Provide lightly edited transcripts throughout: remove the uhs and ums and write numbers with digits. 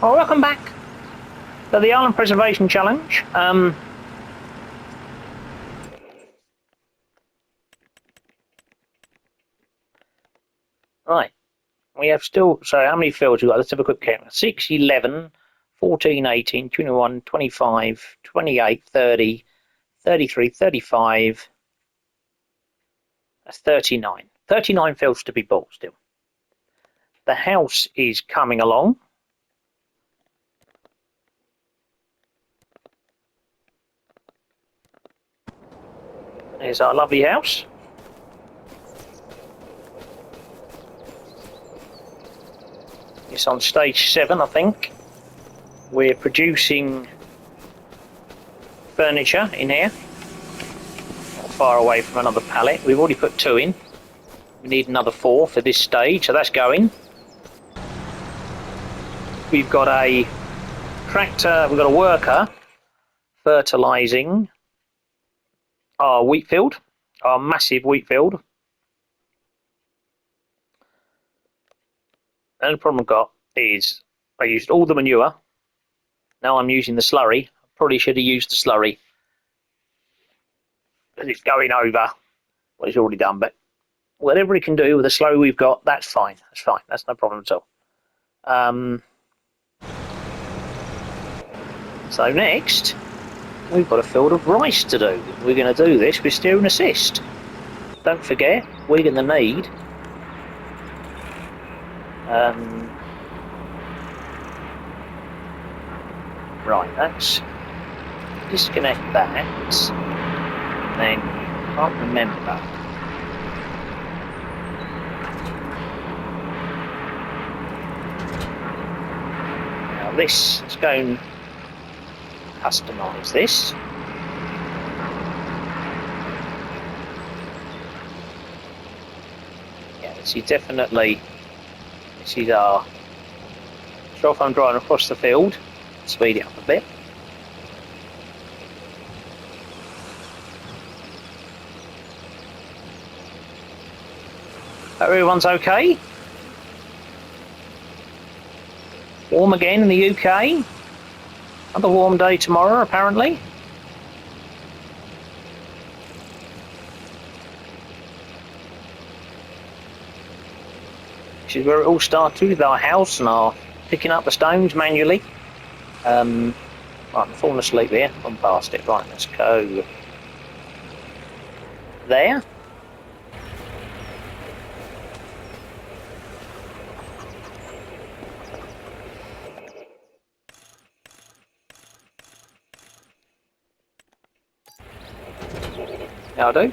Well, welcome back to the Island Preservation Challenge. Right, we have still, so how many fields we've got? Let's have a quick count. 6, 11, 14, 18, 21, 25, 28, 30, 33, 35, that's 39. 39 fields to be bought still. The house is coming along. There's our lovely house. It's on stage 7, I think. We're producing furniture in here. Not far away from another pallet. We've already put 2 in. We need another 4 for this stage, so that's going. We've got a tractor, we've got a worker fertilising our wheat field, our massive wheat field. And the problem I've got is I used all the manure. Now I'm using the slurry. I probably should have used the slurry because it's going over what it's already done. But whatever it can do with the slurry we've got, that's fine. That's fine. That's no problem at all. So next, we've got a field of rice to do. We're going to do this with steer and assist. Don't forget, we're going to need right, let's disconnect that. Then I can't remember. Now this, let's go and customise this. Yeah, this is definitely, this is our, so if I'm driving across the field, speed it up a bit. Everyone's okay? Warm again in the UK. Another warm day tomorrow, apparently. This is where it all started with our house and our picking up the stones manually. Right, I'm falling asleep there. I'm past it. Right, let's go there. That'll do.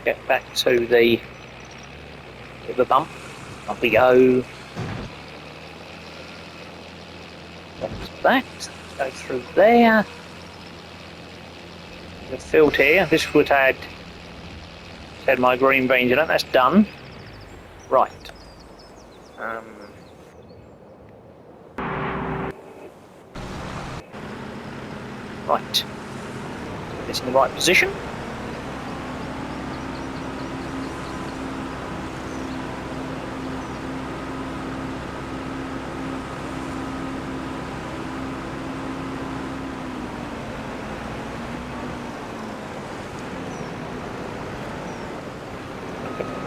Get back to the bump. Up we go. That's that. Go through there. The field here. This would had my green beans in it. That's done. Right. Right. Put this in the right position.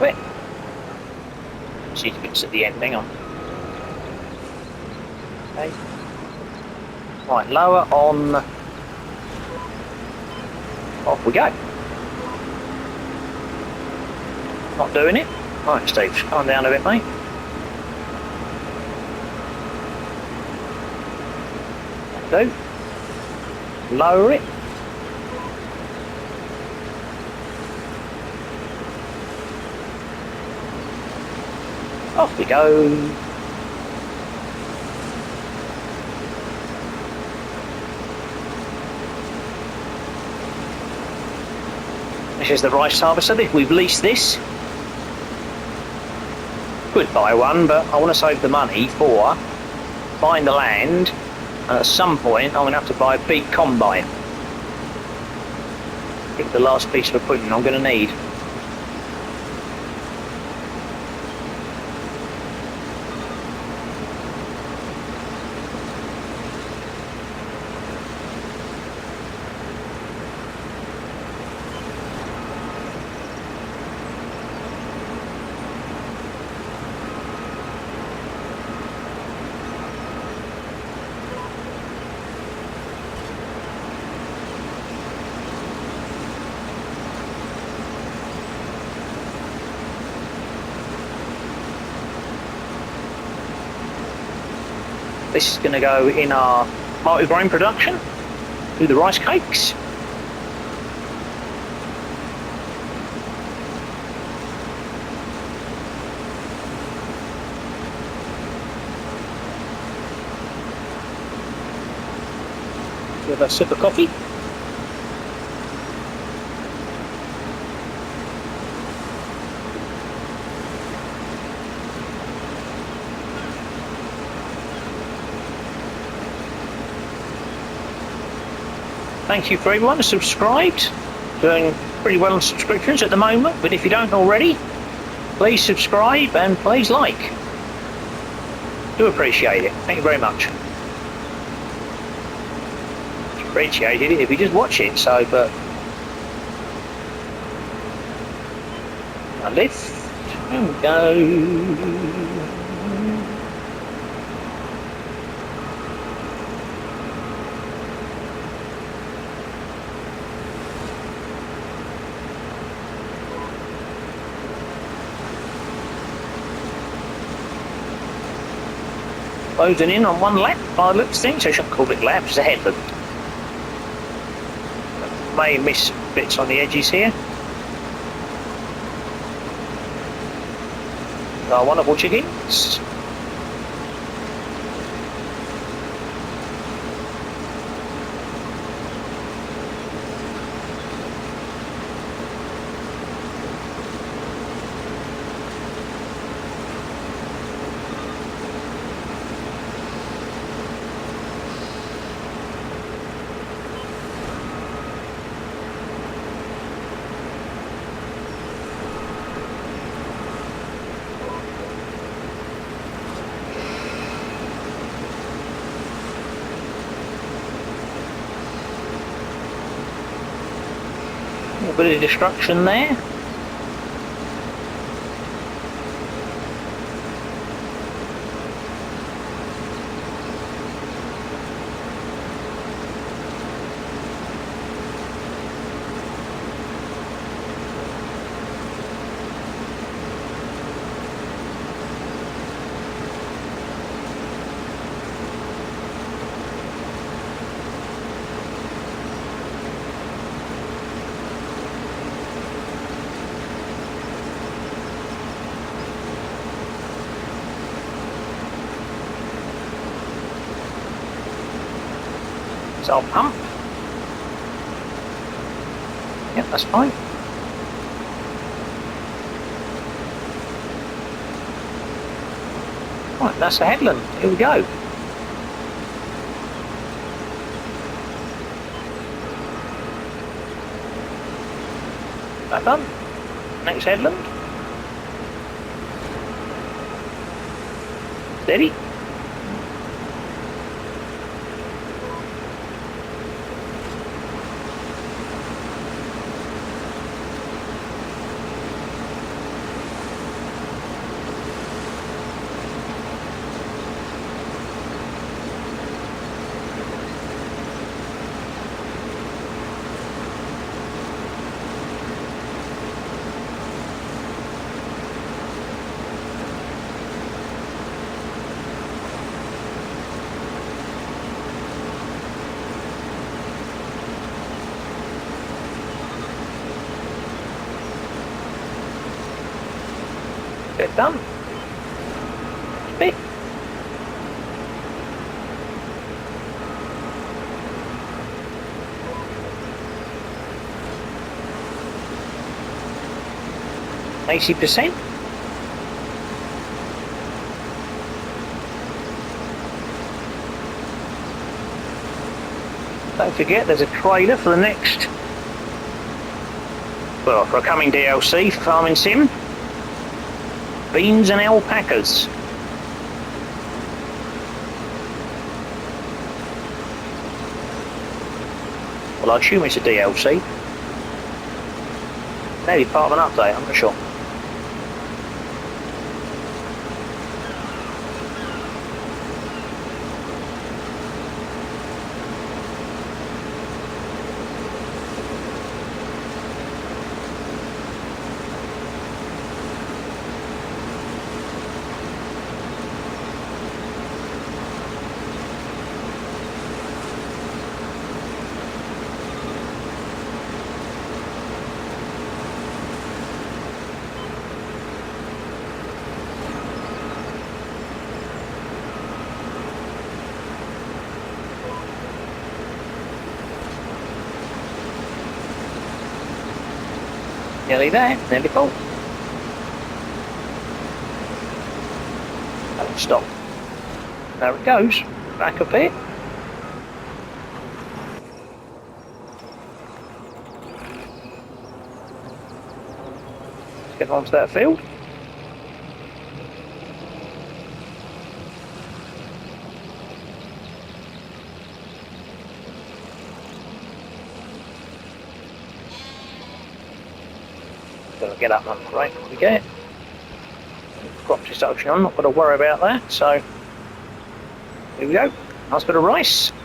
Wait. See if it's at the end. Hang on. Okay. Right, lower on. Off we go. Not doing it. Right, Steve, calm down a bit, mate. That'll do. Lower it. Off we go. This is the rice harvester. We've leased this. Could buy one, but I want to save the money for buying the land. And at some point, I'm going to have to buy a big combine. I think the last piece of equipment I'm going to need. This is going to go in our multi-grain production, do the rice cakes. With a sip of coffee. Thank you for everyone who subscribed. Doing pretty well on subscriptions at the moment, but if you don't already, please subscribe and please like. Do appreciate it. Thank you very much. Appreciate it if you just watch it, so, but a lift and go. Closing in on one lap by the looks things, so I shouldn't call it laps, it's a headland. May miss bits on the edges here. Our wonderful chickens. A bit of destruction there. So I'll pump. Yep, that's fine. Right, that's the headland. Here we go. That done. Next headland. Steady. Bit done. Bit. %. Don't forget there's a trailer for the next, well, for a coming DLC for Farming Sim. Beans and alpacas. Well, I assume it's a DLC. Maybe part of an update, I'm not sure. Nearly there, nearly full. Don't stop. There it goes, back a bit. Let's get onto that field. Gotta get up on the right when we get it. Crop this ocean, I'm not going to worry about that, so here we go. Nice bit of rice. How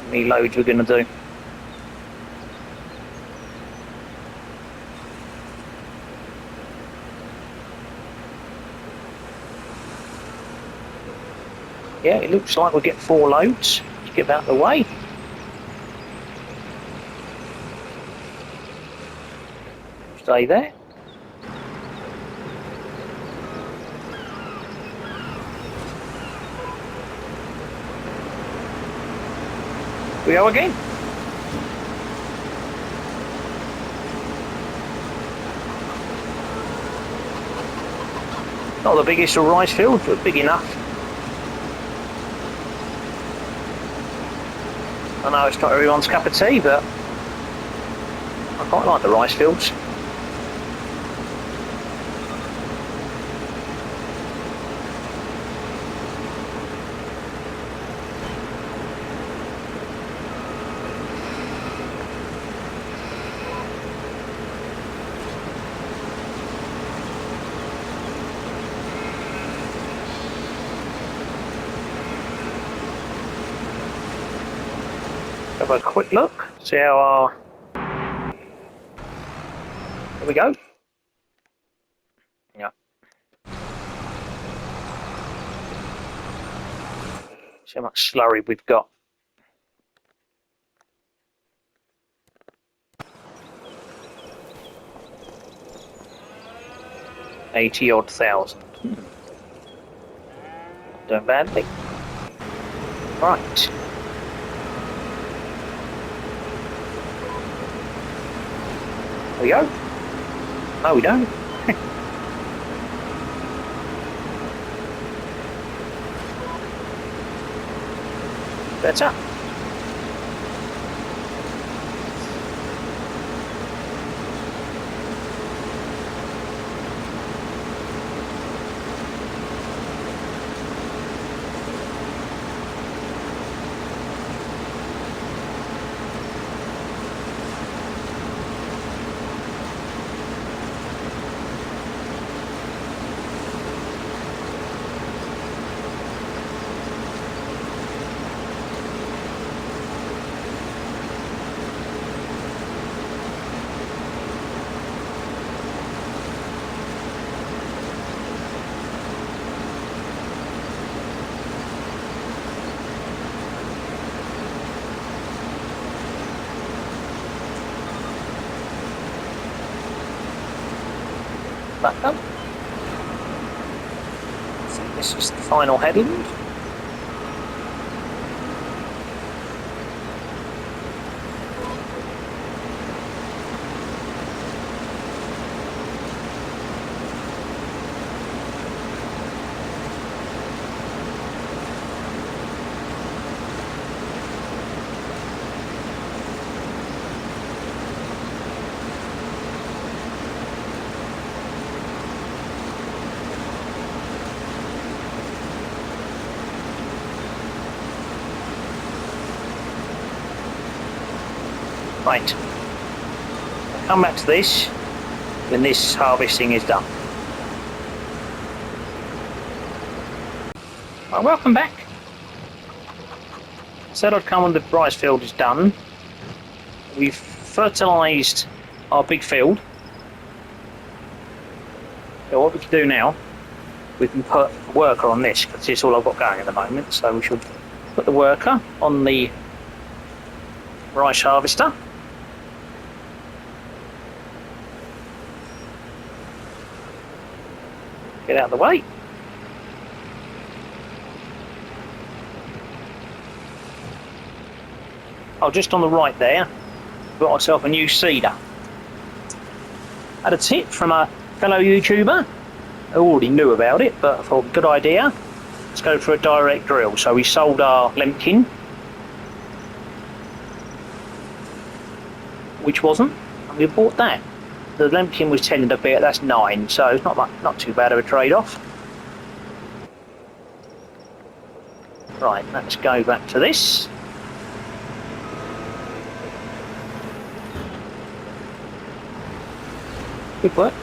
many loads we're going to do? Yeah, it looks like we'll get 4 loads. Let's get out of the way. Stay there. We go again. Not the biggest of rice fields, but big enough. I know it's not everyone's cup of tea, but I quite like the rice fields. Have a quick look, see how our... There we go. Yeah. See how much slurry we've got. $80,000 odd. Doing badly. Right. There we go. No, we don't. Better. Back up. So this is the final headland. Right, I'll come back to this when this harvesting is done. Well, welcome back. Said I'd come when the rice field is done. We've fertilised our big field. So what we can do now, we can put a worker on this, because it's all I've got going at the moment. So we should put the worker on the rice harvester. Get out of the way. Oh, just on the right there, got myself a new seeder. Had a tip from a fellow YouTuber. I already knew about it, but I thought, good idea. Let's go for a direct drill. So we sold our Lemken, which wasn't, and we bought that. The Lemken was 10 and a bit, that's 9, so it's not too bad of a trade-off. Right, let's go back to this. Good work.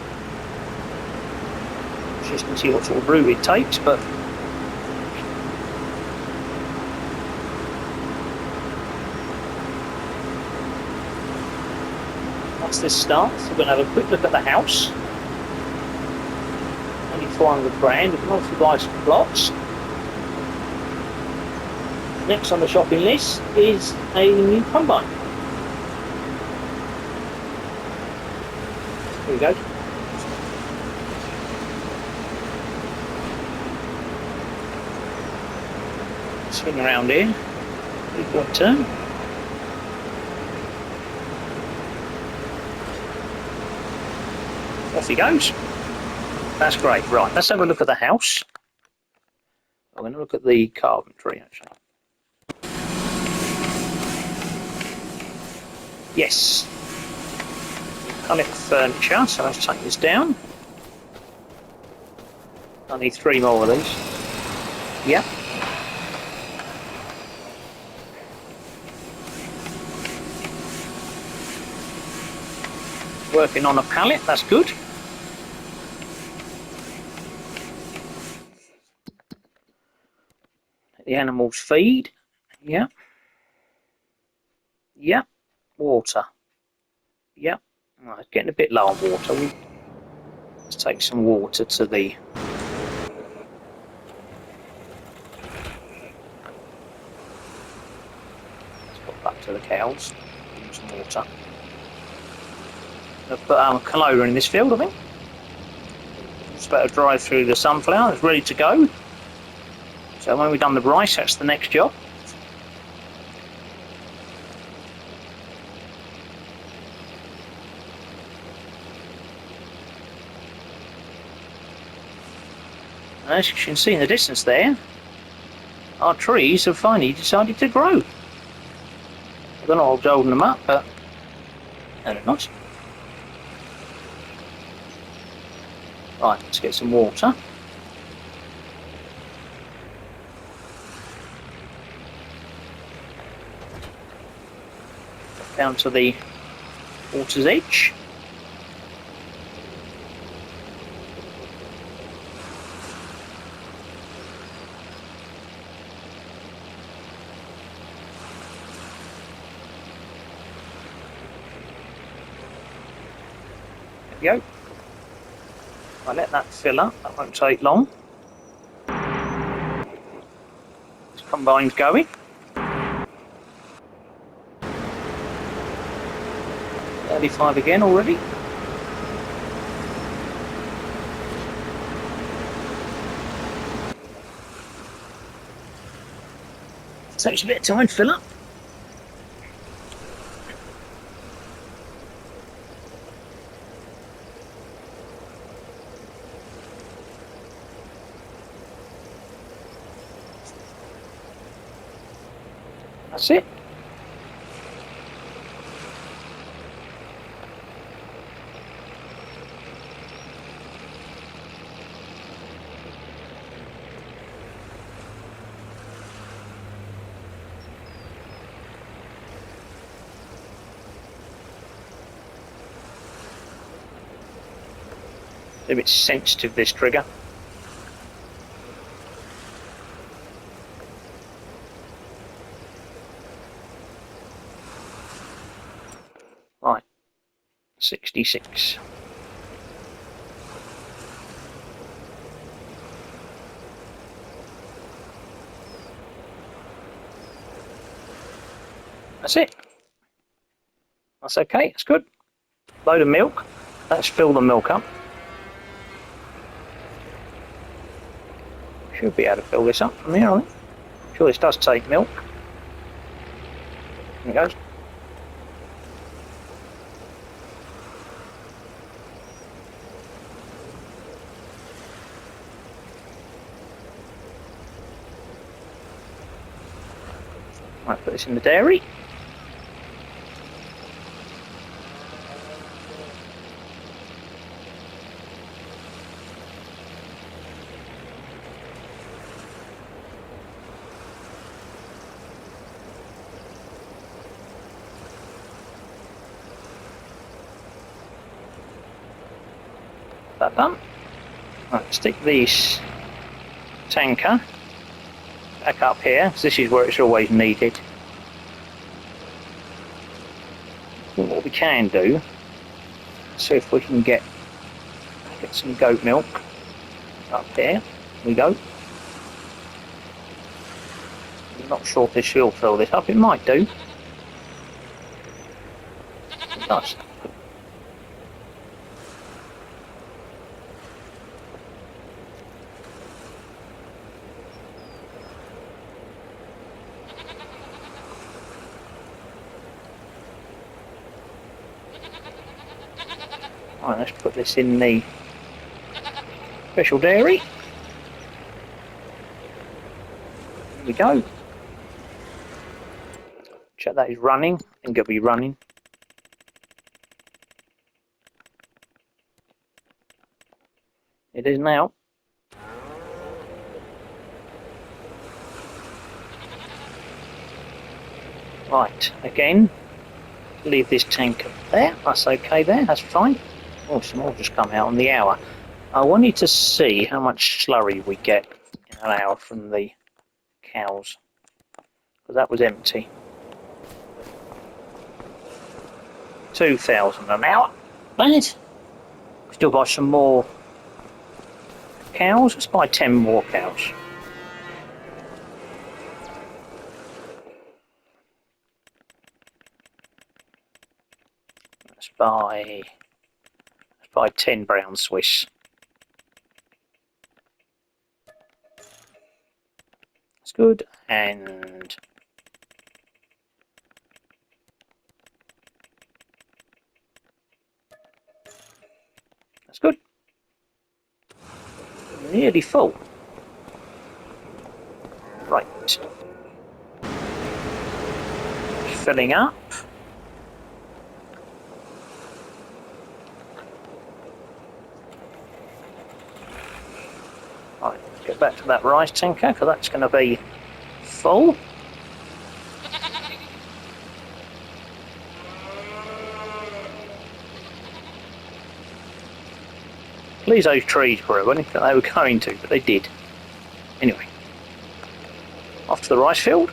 Just to see what sort of route it takes, but once this starts, we're going to have a quick look at the house. Only 400 grand, we can also buy some plots. Next on the shopping list is a new combine. Here we go. Swing around here. 3-point turn. Off he goes. That's great. Right, let's have a look at the house. I'm going to look at the carpentry actually. Yes. Connect furniture, so let's take this down. I need 3 more of these. Yep. Working on a pallet, that's good. The animals feed. Yeah. Yeah. Water. Yeah. Right, it's getting a bit low on water. Let's take some water to the... Let's put back to the cows. Give them some water. I'll put canola in this field, I think. Just about to drive through the sunflower. It's ready to go. So when we've done the rice, that's the next job. And as you can see in the distance there, our trees have finally decided to grow. I don't know what's holding them up, but they're nice. Right, let's get some water. Down to the water's edge. There we go. I'll let that fill up, that won't take long. This combine's going. 35 again already. Takes a bit of time to fill up. That's it. A bit sensitive, this trigger. Right, 66. That's it. That's okay, that's good. Load of milk. Let's fill the milk up. Should be able to fill this up from here, I think. Sure, this does take milk. There it goes. Right, put this in the dairy. That done. Right, stick this tanker back up here, because this is where it's always needed. What we can do, see if we can get some goat milk up there. We go. I'm not sure if this will fill this up. It might do. It does. Right, let's put this in the special dairy. There we go. Check that is running. I think it'll be running. It is now. Right, again, leave this tank up there. That's okay there, that's fine. Oh, some more just come out on the hour. I wanted to see how much slurry we get in an hour from the cows, because that was empty. 2,000 an hour. Right. Still got some more cows. Let's buy 10 more cows. Let's buy 10 brown Swiss. That's good. And that's good. Nearly full. Right. Filling up. Right, get back to that rice tanker, because that's going to be full. Please those trees grew. I didn't think they were going to, but they did. Anyway, off to the rice field.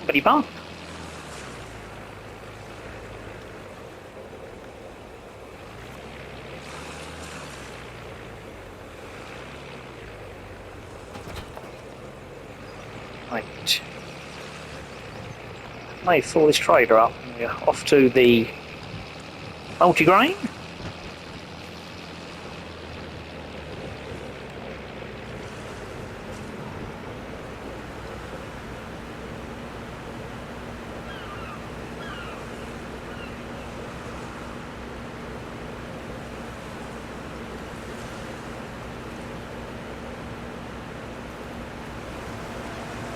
Buddy bump. Right. May fill this trader up. We're off to the multigrain.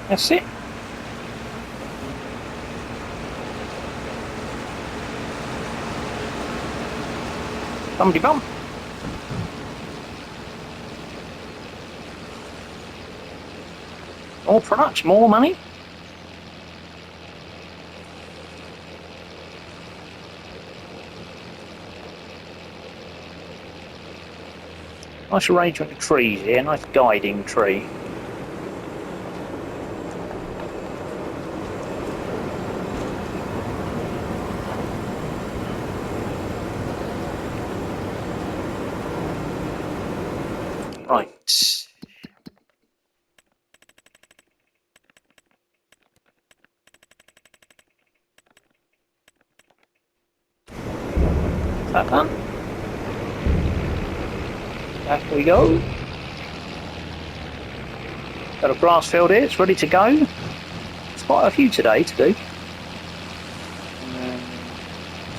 That's it. Bumpty bump. More products, more money. Nice arrangement of trees here, nice guiding tree. Right. That done. Back we go. Got a grass field here, it's ready to go. It's quite a few today to do.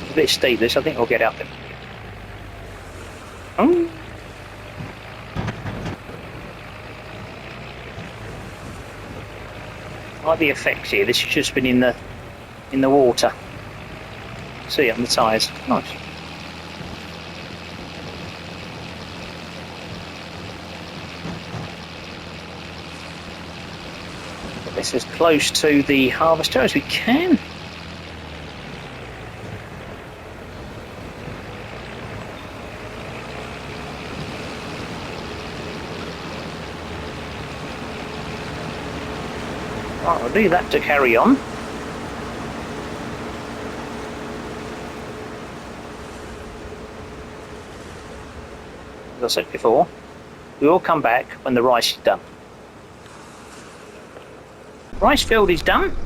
It's a bit steep this, I think I'll get up it. Oh. I like the effects here, this has just been in the water. See it on the tyres, nice. Get this as close to the harvester as we can. Right, I'll leave that to carry on. As I said before, we will come back when the rice is done. Rice field is done.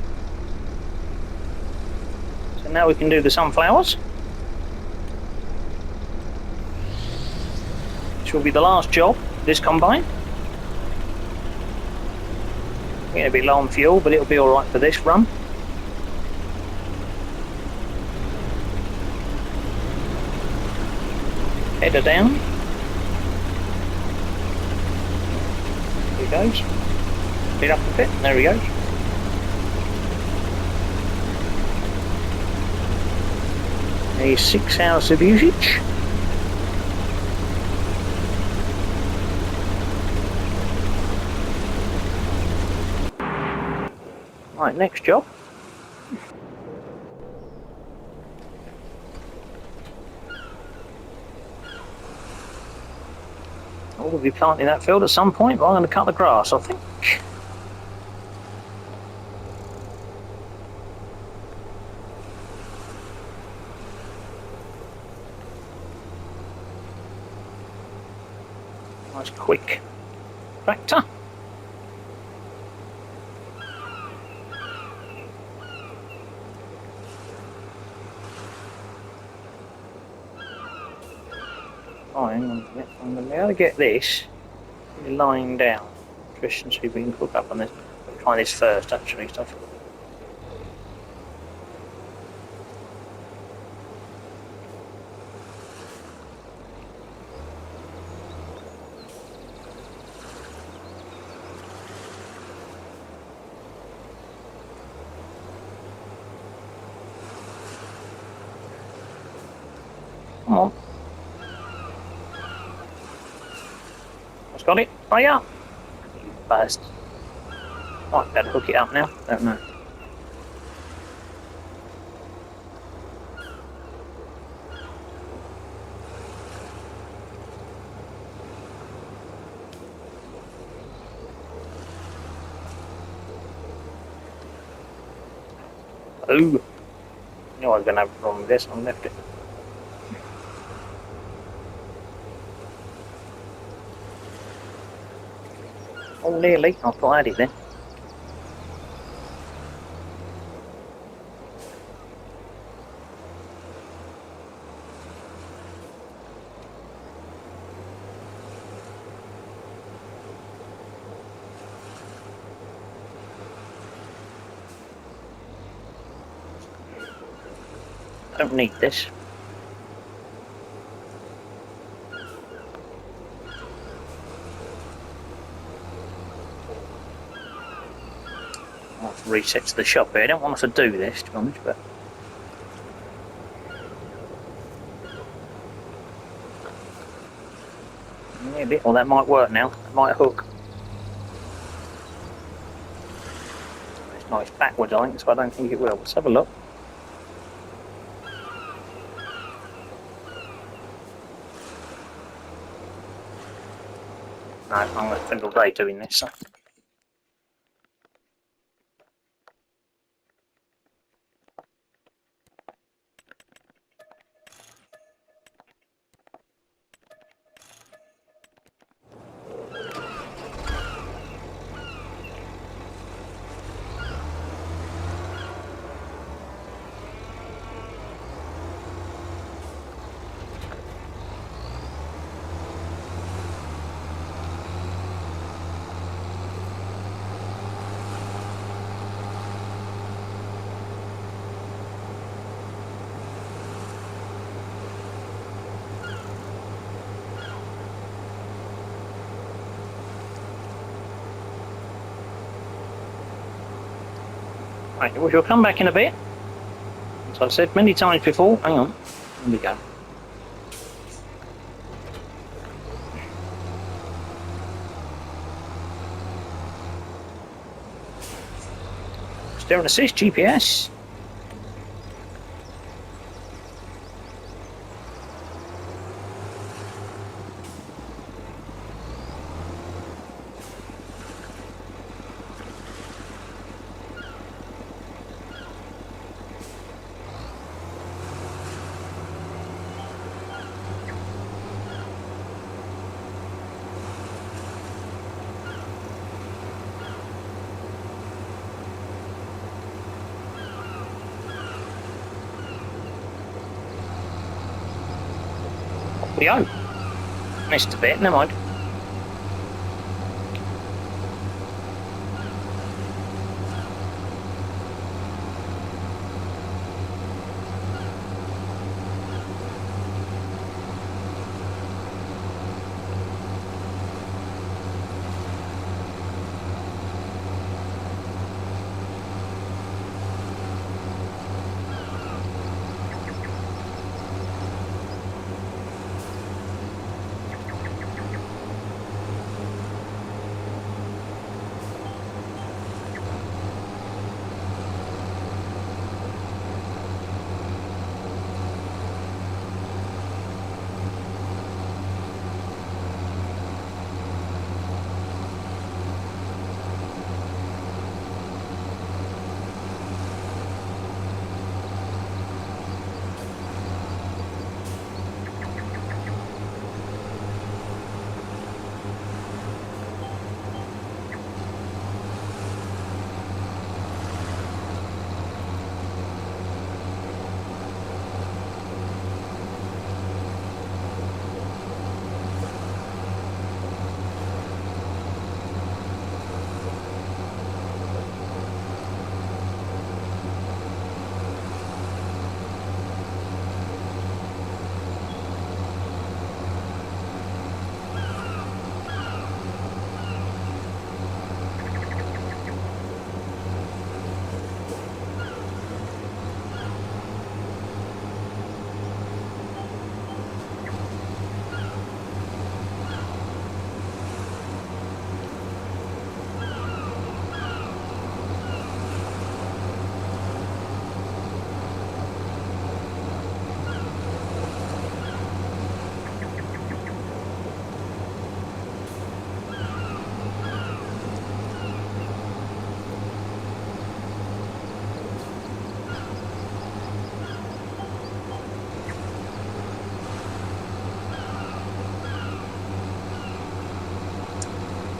So now we can do the sunflowers. This will be the last job of this combine. We're going to be low on fuel, but it'll be alright for this run. Header down. There he goes. Speed up a bit, there he goes. There's 6 hours of usage. Right, next job. We'll be planting that field at some point, but I'm going to cut the grass, I think. Nice quick tractor. I'm going to be able to get this lying down. Just and see if we can hook up on this. I'll try this first, actually. Stuff. Come on. Got it? Oh yeah. You buzzed. Might better hook it up now. Don't know. Oh. I knew I was going to have a problem with this. I left it. Oh, nearly. I thought I had it then. Don't need this. I'll have to reset to the shop here. I don't want us to do this, to be honest, but maybe. Well, that might work now. That might hook. It's nice backwards, I think, so I don't think it will. Let's have a look. No, I'm going to spend all day doing this. So. Right, we shall come back in a bit. As I've said many times before, hang on, here we go. Steering assist, GPS. We go. Missed a bit, never mind.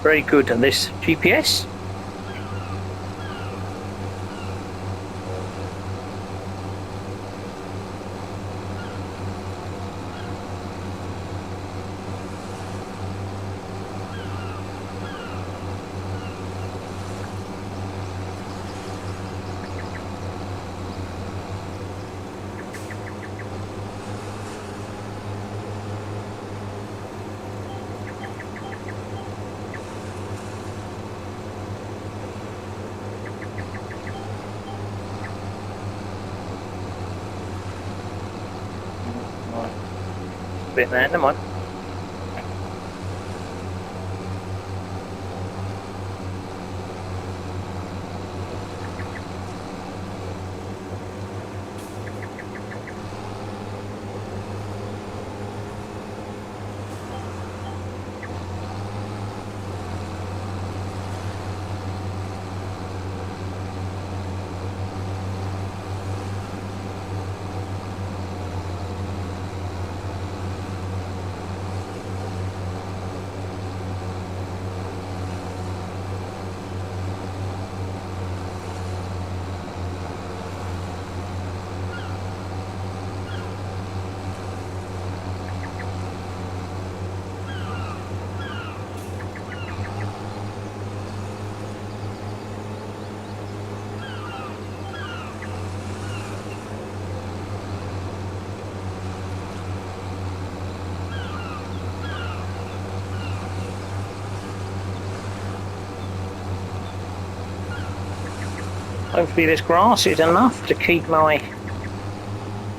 Very good. And this GPS? Bit there, never mind. Hopefully this grass is enough to keep my...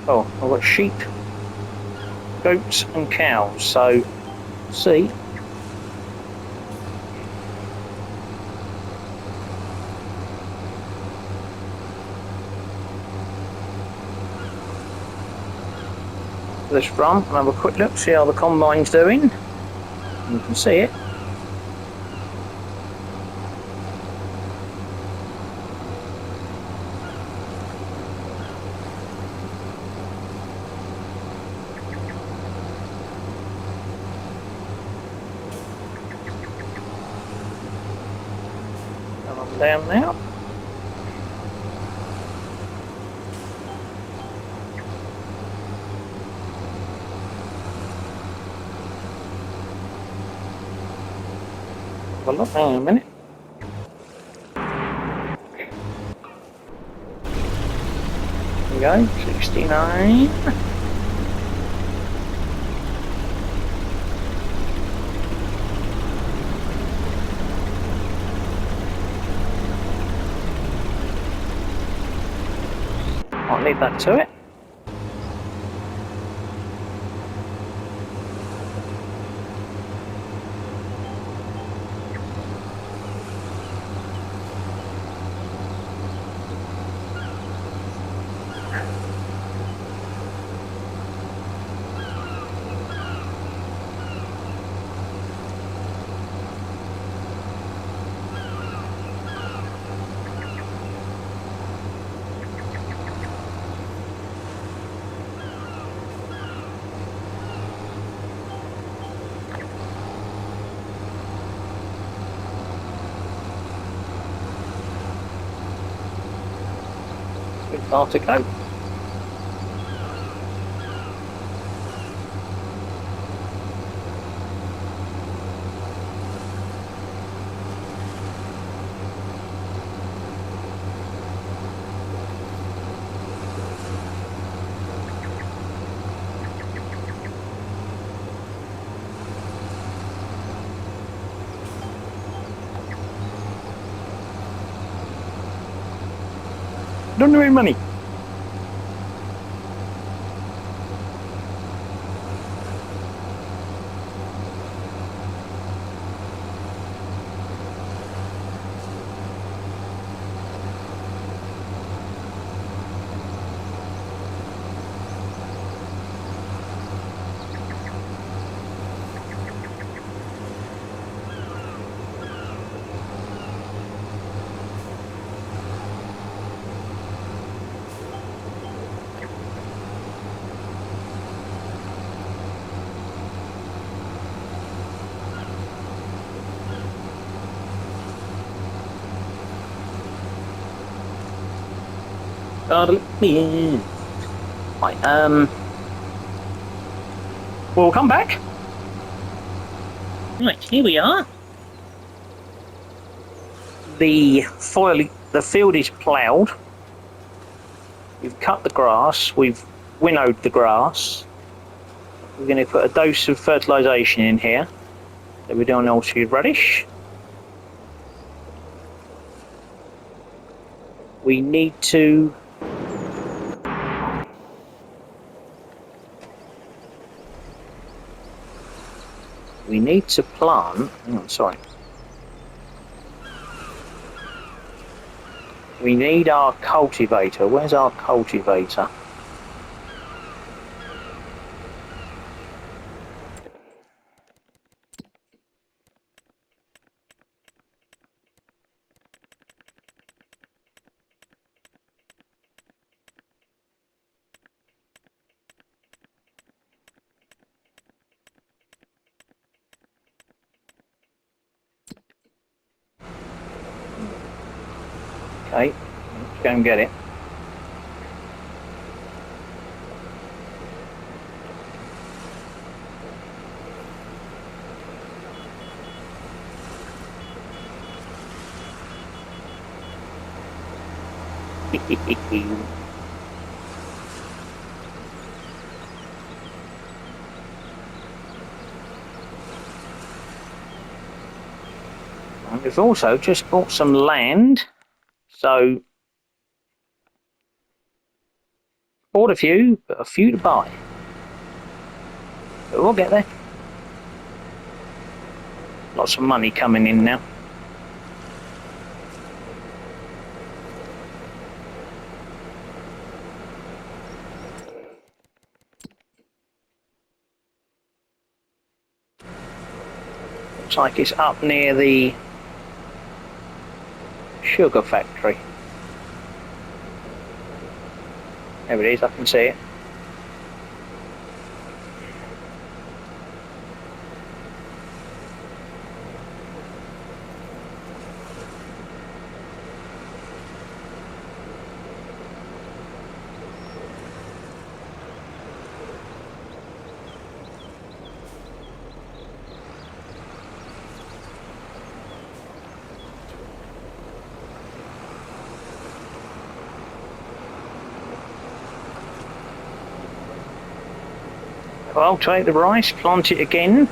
Oh, I've got sheep, goats and cows, so see. This front and have a quick look, see how the combine's doing. You can see it. Come on down now. Have a look, hang on a minute. There we go, 69. I'll leave that to it. Good far to go. Don't do any money. God, let me in. Right, we'll come back. Right, here we are. The field is ploughed. We've cut the grass. We've winnowed the grass. We're going to put a dose of fertilisation in here. So we're doing orchard radish. We need to plant. We need our cultivator. Where's our cultivator? Okay, let's go and get it. And we've also just bought some land, so Bought a few, but a few to buy. But we'll get there. Lots of money coming in now. Looks like it's up near the sugar factory. There it is, I can see it. Well, take the rice, plant it again.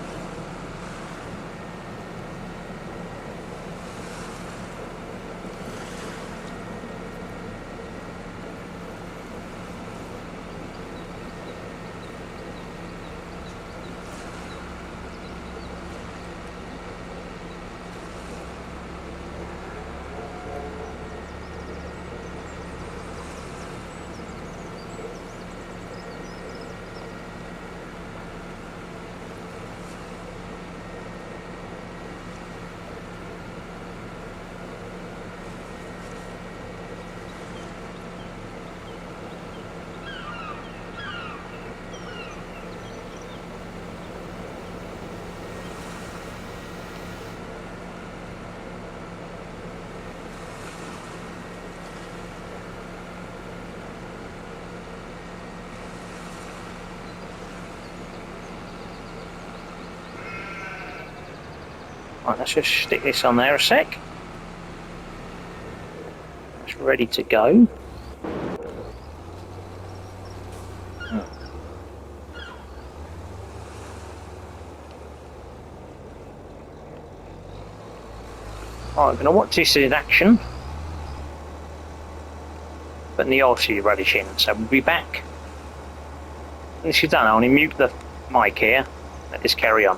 Right, let's just stick this on there a sec. It's ready to go. Right, I'm going to watch this in action. Putting the oilseed radish in, so we'll be back. When this is done, I'll only mute the mic here. Let this carry on.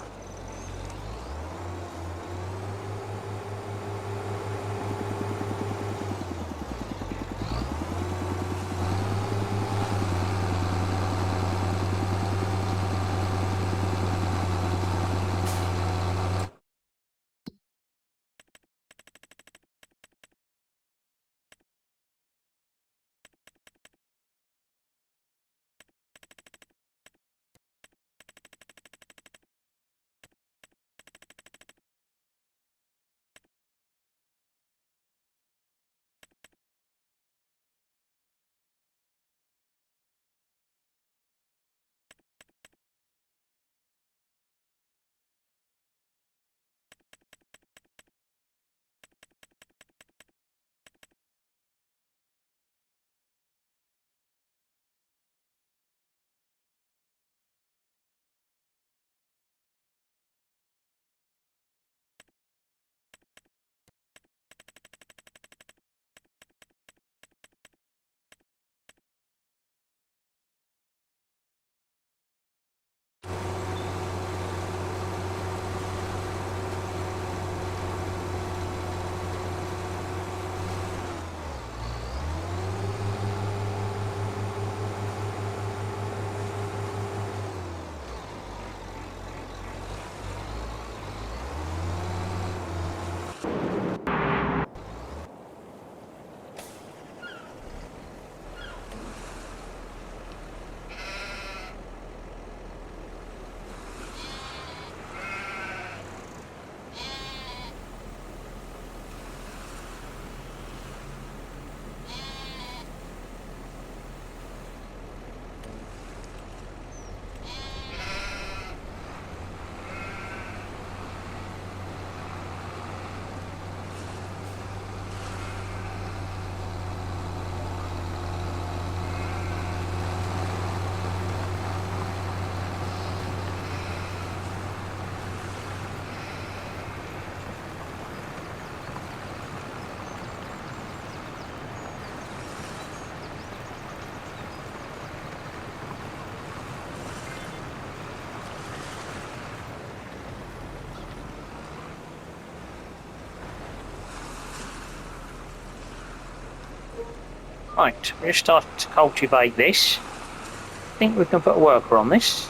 Right, we're just starting to cultivate this. I think we can put a worker on this.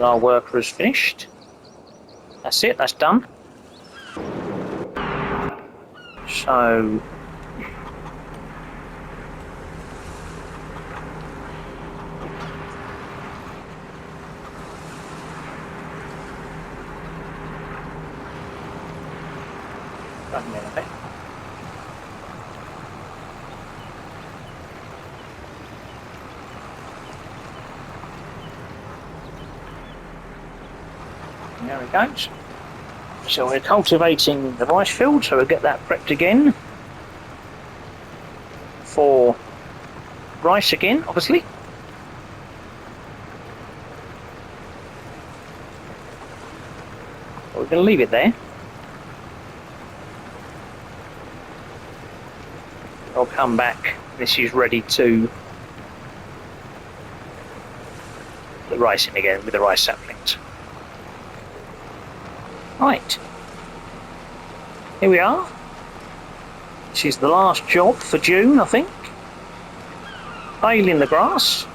Our worker is finished. That's it, that's done. So wait a minute. There it goes. So we're cultivating the rice field, so we'll get that prepped again for rice again, obviously. We're going to leave it there. I'll come back. This is ready to the rice in again with the rice saplings. Right. Here we are. This is the last job for June, I think. Baling the grass.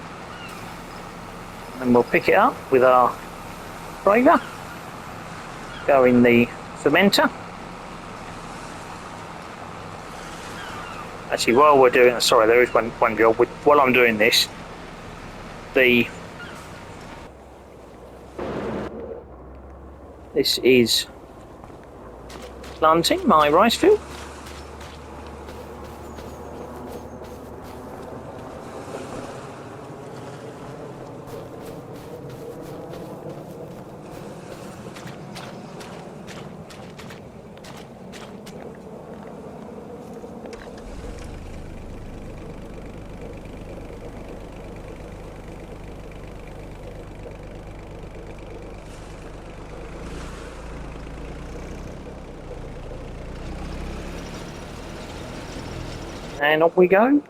And we'll pick it up with our braver. Go in the fermenter. Actually, while we're doing, sorry, there is one job. While I'm doing this, this is planting my rice field. And off we go.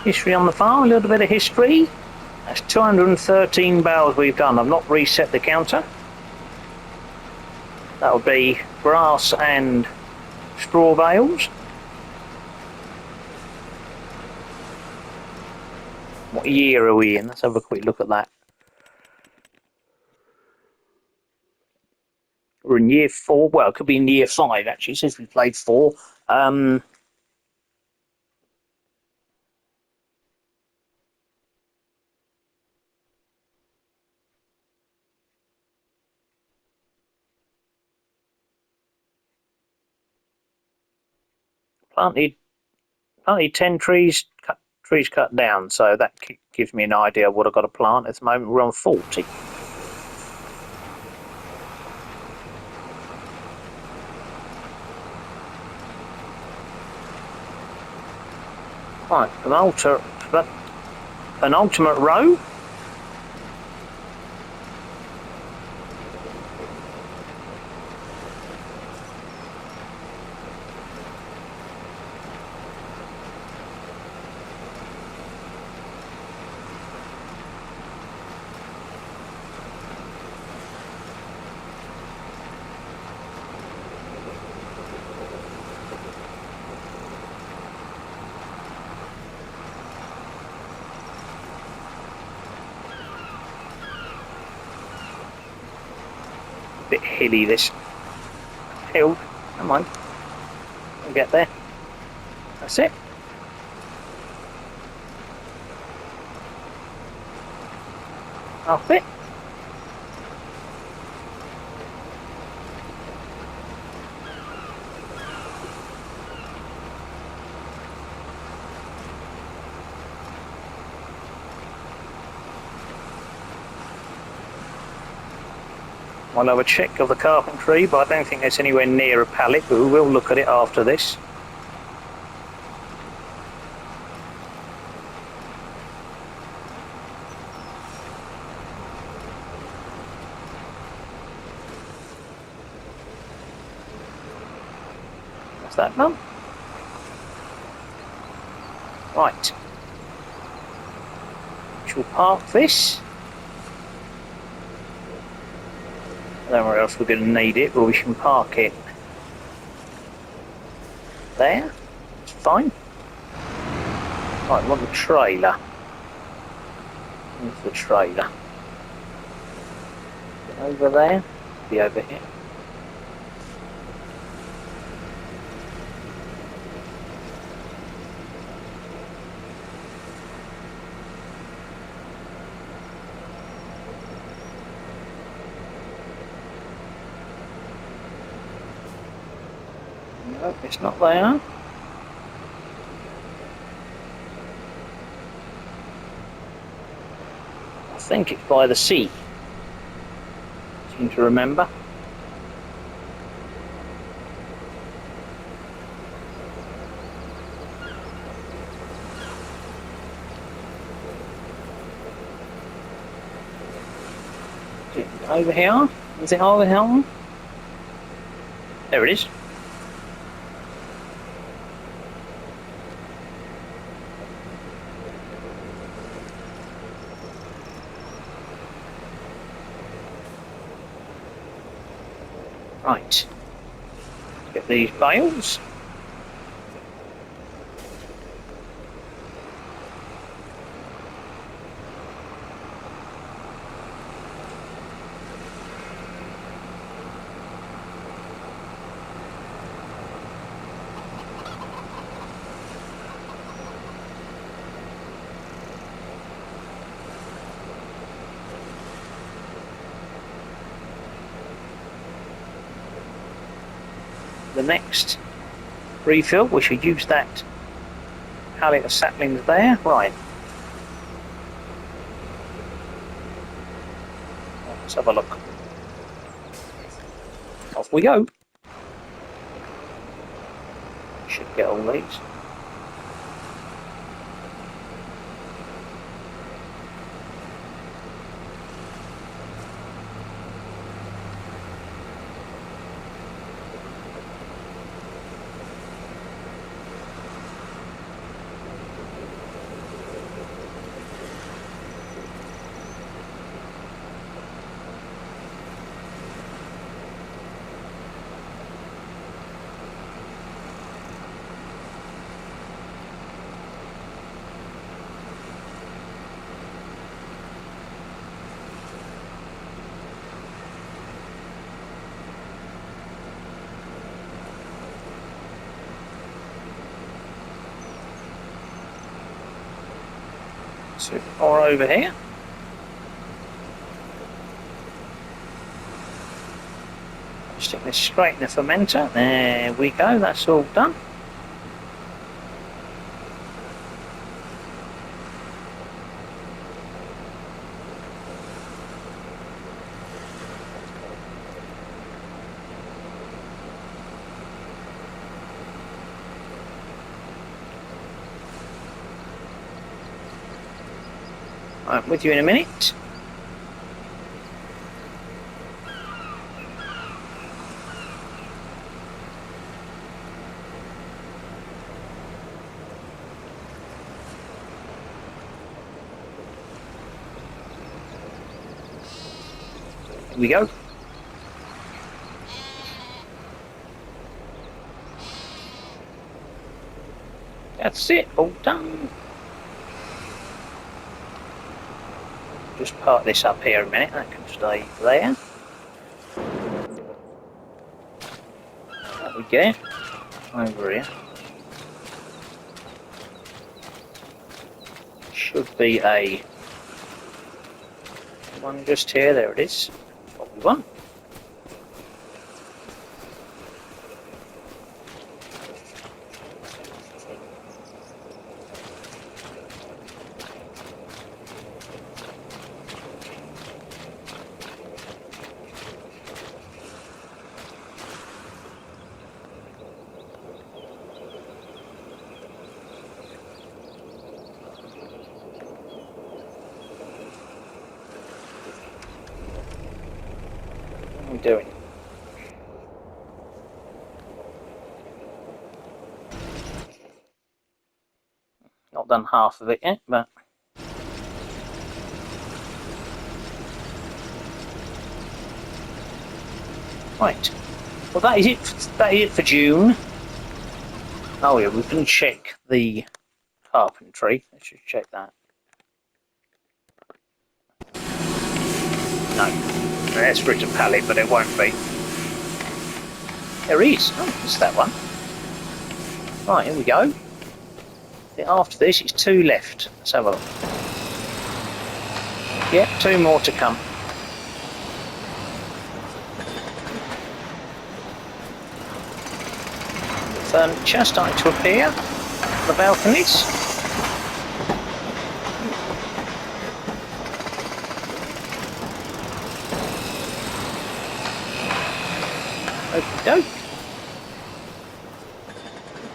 History on the farm, a little bit of history. That's 213 bales we've done. I've not reset the counter. That'll be grass and straw bales. What year are we in? Let's have a quick look at that. We're in year 4. Well, it could be in year 5 actually, since we played 4. Planted 10 trees cut down, so that gives me an idea of what I've got to plant. At the moment we're on 40. Right, an ultimate row. Bit hilly this hill. Come on, we'll get there. That's it. Half it. I'll have a check of the carpentry, but I don't think it's anywhere near a pallet, but we will look at it after this. That's that done. Right. Shall park this. I don't know where else we're going to need it, but we can park it there. It's fine. Right, we want the trailer. Where's the trailer? Over there? Be over here. No, it's not there. I think it's by the sea. Seem to remember. Is it over here? Is it over here? There it is. Right. Get these bales. The next refill, we should use that pallet of saplings there. Right. Let's have a look. Off we go. Should get all these. So, or over here. Stick this straight in the fermenter. There we go, that's all done. I'm with you in a minute. Here we go. That's it, all done. Just park this up here a minute, that can stay there. There we go. Over here. Should be a one just here, there it is. What we want. What are we doing? Not done half of it yet, but right. Well, that is it. That is it for June. Oh yeah, we can check the carpentry. Let's just check that. No, that's for it to pallet, but it won't be. There is. Oh, it's that one. Right, here we go. After this, it's 2 left. Let's have a look. Yep, 2 more to come. The furniture starting to appear. The balconies. Okie doke.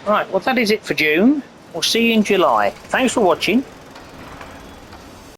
Right, well that is it for June. We'll see you in July. Thanks for watching.